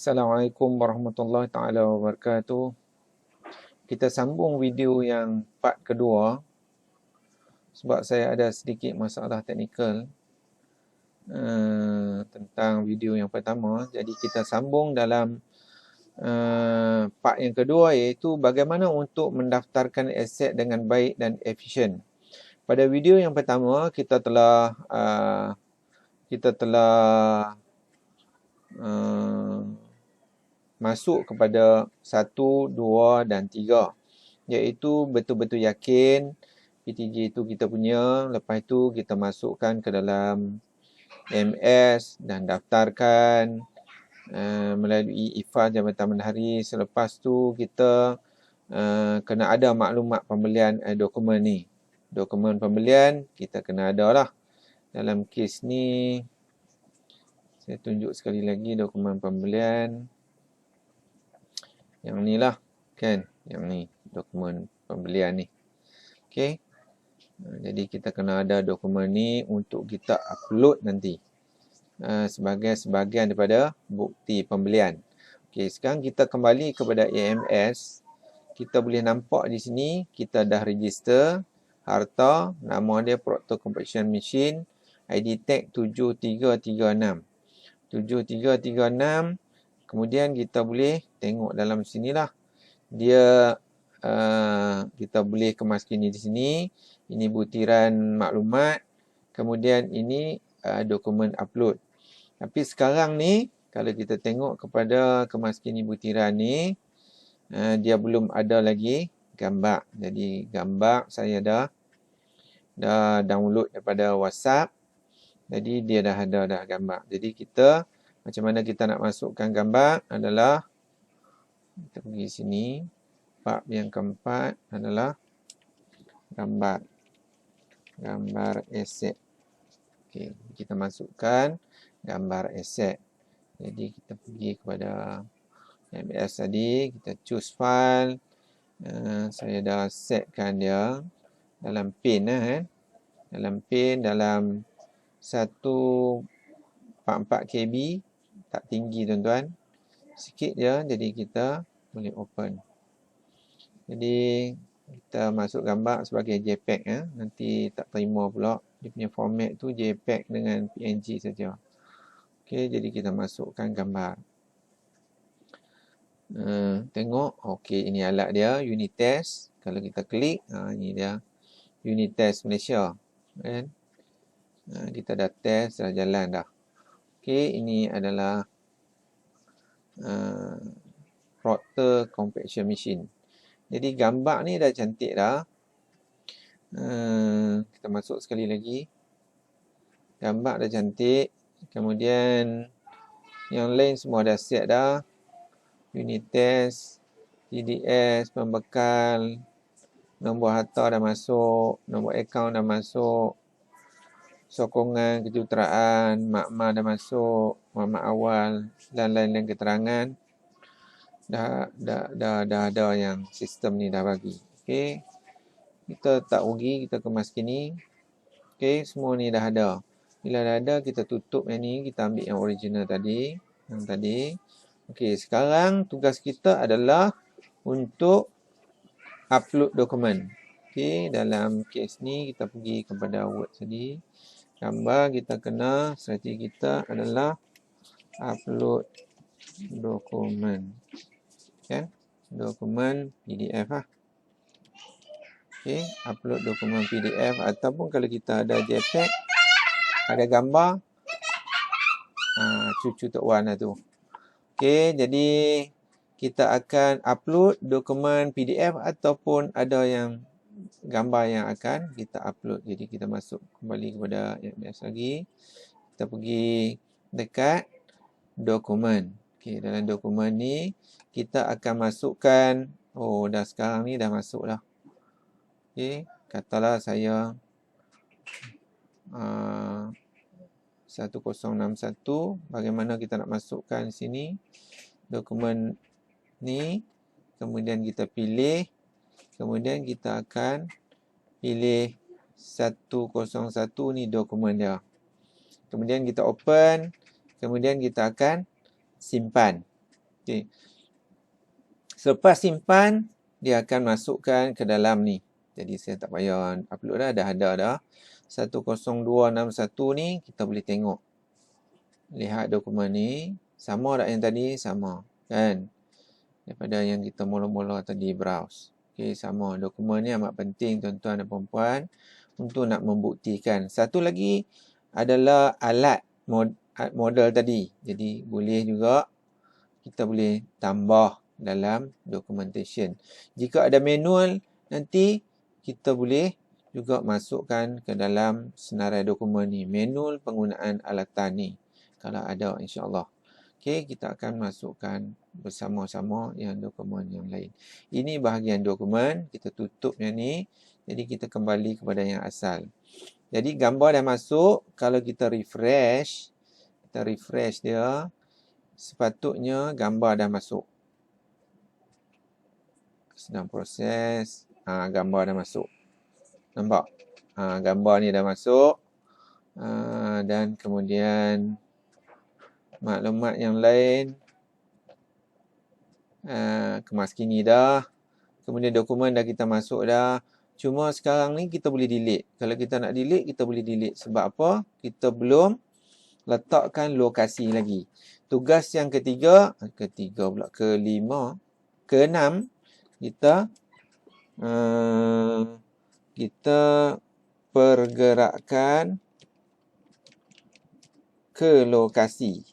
Assalamualaikum warahmatullahi taala wabarakatuh. Kita sambung video yang part kedua sebab saya ada sedikit masalah teknikal tentang video yang pertama. Jadi kita sambung dalam part yang kedua, iaitu bagaimana untuk mendaftarkan aset dengan baik dan efisien. Pada video yang pertama kita telah masuk kepada 1, 2 dan 3, iaitu betul-betul yakin PTJ itu kita punya. Lepas itu kita masukkan ke dalam MS dan daftarkan melalui IFA Jabatan Bendahari. Selepas tu kita kena ada maklumat pembelian dokumen ni. Dokumen pembelian kita kena ada lah. Dalam kes ni saya tunjuk sekali lagi dokumen pembelian. Yang ni lah kan, yang ni dokumen pembelian ni. Okey. Jadi kita kena ada dokumen ni untuk kita upload nanti sebagai sebahagian daripada bukti pembelian. Okey, sekarang kita kembali kepada AMS. Kita boleh nampak di sini kita dah register harta, nama dia Proctor Compaction Machine, ID tag 7336. 7336. Kemudian kita boleh tengok dalam sinilah. Dia kita boleh kemaskini di sini. Ini butiran maklumat. Kemudian ini dokumen upload. Tapi sekarang ni kalau kita tengok kepada kemaskini butiran ni, dia belum ada lagi gambar. Jadi gambar saya dah download daripada WhatsApp. Jadi dia dah ada dah gambar. Jadi kita macam mana kita nak masukkan gambar adalah kita pergi sini. Bab yang keempat adalah gambar aset. Okey, kita masukkan gambar aset. Jadi kita pergi kepada MS tadi, kita choose file. Saya dah setkan dia dalam pin kan. Dalam pin dalam 144 KB. Tak tinggi tuan-tuan. Sikit je, jadi kita boleh open. Jadi kita masuk gambar sebagai JPEG nanti tak terima pula. Dia punya format tu JPEG dengan PNG saja. Okey, jadi kita masukkan gambar. Tengok, okey, ini alat dia, Unitest. Kalau kita klik, ini dia Unitest Malaysia. Kan? Kita dah test, dah jalan dah. Okey, ini adalah Proctor Compaction Machine. Jadi gambar ni dah cantik dah. Kita masuk sekali lagi. Gambar dah cantik. Kemudian yang lain semua dah set dah. Unit test, TDS, pembekal, nombor harta dah masuk, nombor akaun dah masuk, sokongan kejuruteraan, makmal dah masuk, makmal awal dan lain-lain keterangan. Dah ada yang sistem ni dah bagi. Okey. Kita tak rugi, kita kemas kini. Okey, semua ni dah ada. Bila dah ada, kita tutup yang ni, kita ambil yang original tadi, yang tadi. Okey, sekarang tugas kita adalah untuk upload dokumen. Okey, dalam kes ni kita pergi kepada Word tadi. Gambar kita kena, strategi kita adalah upload dokumen. Kan? Dokumen PDF lah. Okey, upload dokumen PDF ataupun kalau kita ada JPEG, ada gambar, cucu Tok Wan lah tu. Okey, jadi kita akan upload dokumen PDF ataupun ada yang gambar yang akan kita upload. Jadi kita masuk kembali kepada MS lagi. Kita pergi dekat dokumen. Okey, dalam dokumen ni kita akan masukkan, dah sekarang ni dah masuk dah. Okey, katalah saya 1061, bagaimana kita nak masukkan sini dokumen ni, kemudian kita pilih, kemudian kita akan pilih 101 ni dokumen dia. Kemudian kita open, kemudian kita akan simpan. Okey. Selepas simpan, dia akan masukkan ke dalam ni. Jadi saya tak payah upload dah ada dah. 10261 ni kita boleh tengok. Lihat dokumen ni, sama tak yang tadi? Sama, kan? Daripada yang kita mula-mula tadi browse. Okey, sama. Dokumen ni amat penting tuan-tuan dan puan-puan untuk nak membuktikan. Satu lagi adalah alat model tadi. Jadi boleh juga kita boleh tambah dalam documentation. Jika ada manual, nanti kita boleh juga masukkan ke dalam senarai dokumen ni. Manual penggunaan alatan ni. Kalau ada, insyaAllah. Okey, kita akan masukkan bersama-sama yang dokumen yang lain. Ini bahagian dokumen. Kita tutup yang ni. Jadi kita kembali kepada yang asal. Jadi gambar dah masuk. Kalau kita refresh dia, sepatutnya gambar dah masuk. Sedang proses. Gambar dah masuk. Nampak? Gambar ni dah masuk. Dan kemudian maklumat yang lain. Kemas kini dah. Kemudian dokumen dah kita masuk dah. Cuma sekarang ni kita boleh delete. Kalau kita nak delete, kita boleh delete. Sebab apa? Kita belum letakkan lokasi lagi. Tugas yang kelima, keenam, kita pergerakan ke lokasi.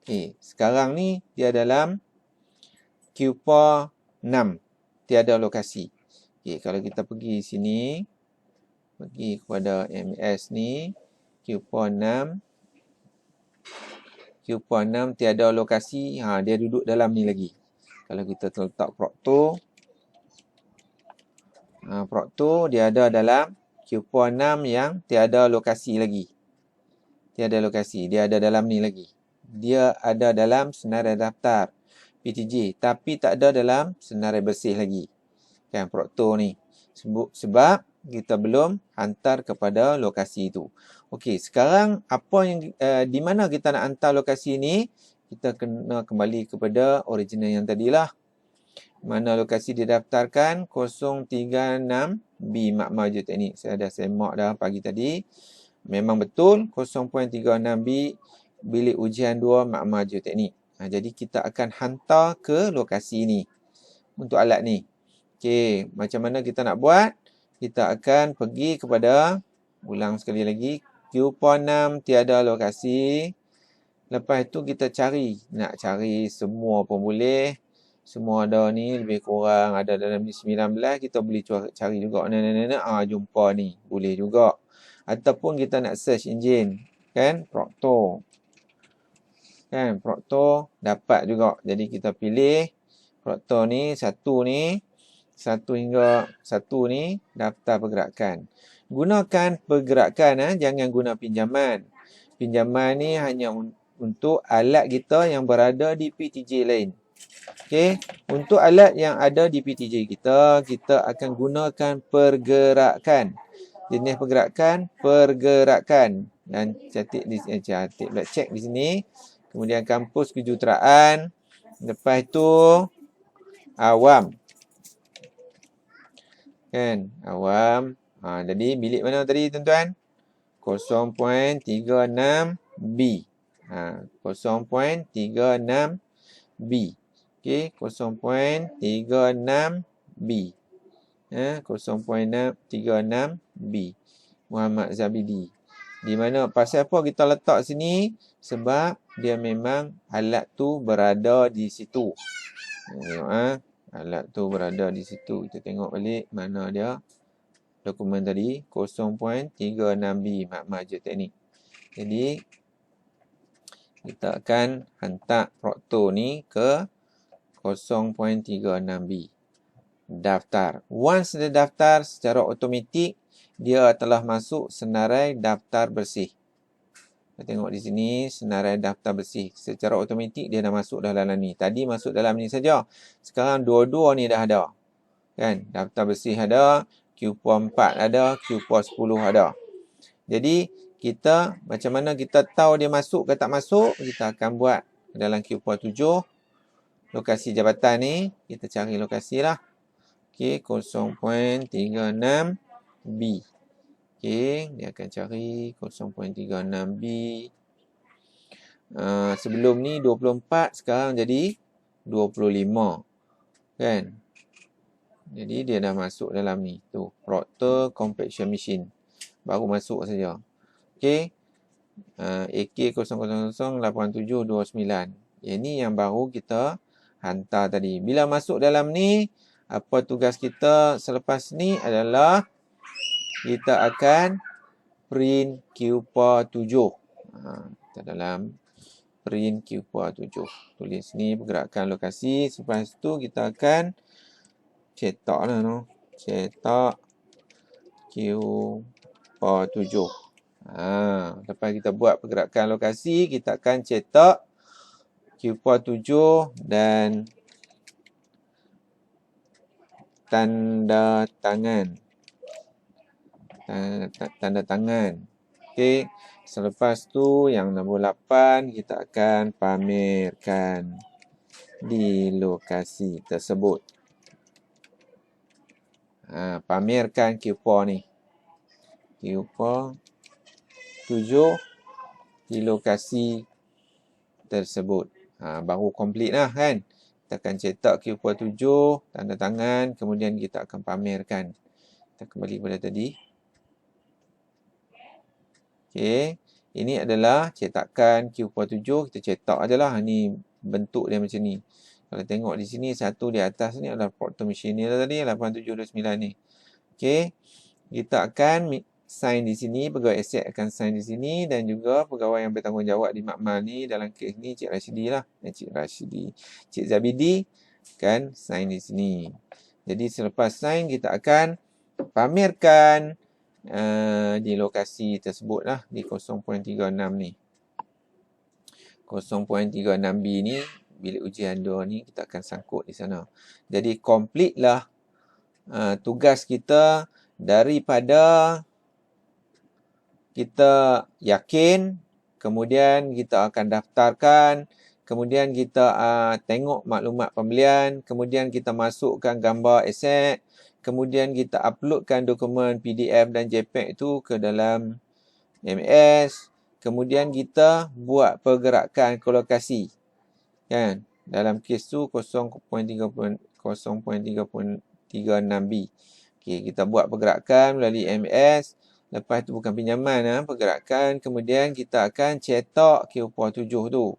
Okey, sekarang ni dia dalam QPA 6, tiada lokasi. Okey, kalau kita pergi sini, pergi kepada MS ni, QPA 6 tiada lokasi, dia duduk dalam ni lagi. Kalau kita letak Procto, dia ada dalam QPA 6 yang tiada lokasi lagi. Tiada lokasi, dia ada dalam ni lagi. Dia ada dalam senarai daftar PTJ, tapi tak ada dalam senarai bersih lagi. Kan, Procto ni. Sebab kita belum hantar kepada lokasi itu. Okey, sekarang apa yang di mana kita nak hantar lokasi ni? Kita kena kembali kepada original yang tadilah. Mana lokasi didaftarkan? 036B Makmal Geoteknik. Saya dah semak dah pagi tadi. Memang betul 0.36B bilik ujian 2 Makmal Geoteknik. Jadi kita akan hantar ke lokasi ni untuk alat ni. Okey, macam mana kita nak buat? Kita akan pergi kepada, ulang sekali lagi, QPA 6 tiada lokasi. Lepas tu kita cari, nak cari semua pun boleh. Semua ada ni, lebih kurang ada dalam ni 19, kita boleh cari juga. Jumpa ni, boleh juga. Ataupun kita nak search engine, kan, Procto. Kan, Procto dapat juga. Jadi kita pilih Procto ni, satu hingga satu ni daftar pergerakan. Gunakan pergerakan, jangan guna pinjaman. Pinjaman ni hanya untuk alat kita yang berada di PTJ lain. Okey, untuk alat yang ada di PTJ kita akan gunakan pergerakan. Jenis pergerakan. Dan cek di sini. Kemudian kampus kejuruteraan. Lepas tu awam. Kan, awam. Jadi bilik mana tadi tuan-tuan? 0.36B. 0.36B. Okey, 0.36B. 0.36B. Muhammad Zabidi. Di mana pasal apa kita letak sini? Sebab dia memang alat tu berada di situ. Tengok alat tu berada di situ. Kita tengok balik mana dia dokumen tadi 0.36B Makmal Geoteknik. Jadi kita akan hantar Procto ni ke 0.36B. Daftar. Once dia daftar secara automatik, dia telah masuk senarai daftar bersih. Kita tengok di sini senarai daftar bersih. Secara automatik dia dah masuk dalam ni. Tadi masuk dalam ni saja. Sekarang dua-dua ni dah ada. Kan? Daftar bersih ada, QPA 4 ada, QPA 10 ada. Jadi kita macam mana kita tahu dia masuk ke tak masuk? Kita akan buat dalam Q4 7. Lokasi jabatan ni, kita cari lokasi lah. Okey, 0.36B. Okey, dia akan cari 0.36B. Sebelum ni 24, sekarang jadi 25. Kan? Jadi dia dah masuk dalam ni. Tu, Proctor Compaction Machine. Baru masuk saja. Okey. AK0008729. Ini yang baru kita hantar tadi. Bila masuk dalam ni, apa tugas kita selepas ni adalah kita akan print Q4 7. Kita dalam print Q4 7. Tulis ni pergerakan lokasi. Selepas tu kita akan cetak lah, no. Cetak Q4 7. Lepas kita buat pergerakan lokasi, kita akan cetak Q4 7 dan tanda tangan. Tanda tangan. Okey. Selepas tu yang nombor 8 kita akan pamerkan di lokasi tersebut. Pamerkan Q4 ni. Q4 7 di lokasi tersebut. Baru complete lah kan. Kita akan cetak Q4 7, tanda tangan, kemudian kita akan pamerkan. Kita kembali kepada tadi. Okey, ini adalah cetakan Q4 7, kita cetak ajalah. Ni bentuk dia macam ni. Kalau tengok di sini, satu di atas ni adalah Proctor Machine ni tadi, 8729 ni. Okey, kita akan sign di sini, pegawai aset akan sign di sini, dan juga pegawai yang bertanggungjawab di makmal ni, dalam kes ni Cik Rashidi lah. Cik Zabidi kan sign di sini. Jadi selepas sign, kita akan pamerkan di lokasi tersebut lah, di 0.36 ni. 0.36B ni, bilik uji anda ni, kita akan sangkut di sana. Jadi complete lah tugas kita daripada kita yakin, kemudian kita akan daftarkan, kemudian kita tengok maklumat pembelian, kemudian kita masukkan gambar aset, kemudian kita uploadkan dokumen PDF dan JPEG itu ke dalam MS, kemudian kita buat pergerakan ke lokasi. Kan? Dalam kes tu 0.36B. Okey, kita buat pergerakan melalui MS. Lepas tu bukan pinjaman, pergerakan. Kemudian kita akan cetak Q4 7 tu.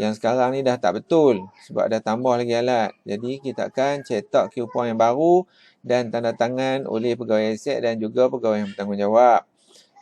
Yang sekarang ni dah tak betul sebab dah tambah lagi alat. Jadi kita akan cetak Q4 yang baru dan tanda tangan oleh pegawai aset dan juga pegawai yang bertanggungjawab.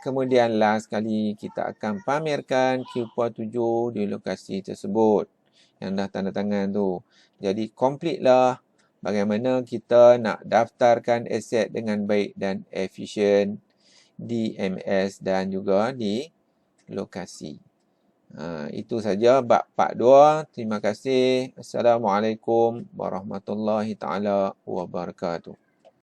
Kemudian last sekali kita akan pamerkan Q4 7 di lokasi tersebut yang dah tanda tangan tu. Jadi complete lah bagaimana kita nak daftarkan aset dengan baik dan efisien di MS dan juga di lokasi. Itu saja bab part 2. Terima kasih. Assalamualaikum warahmatullahi taala wabarakatuh.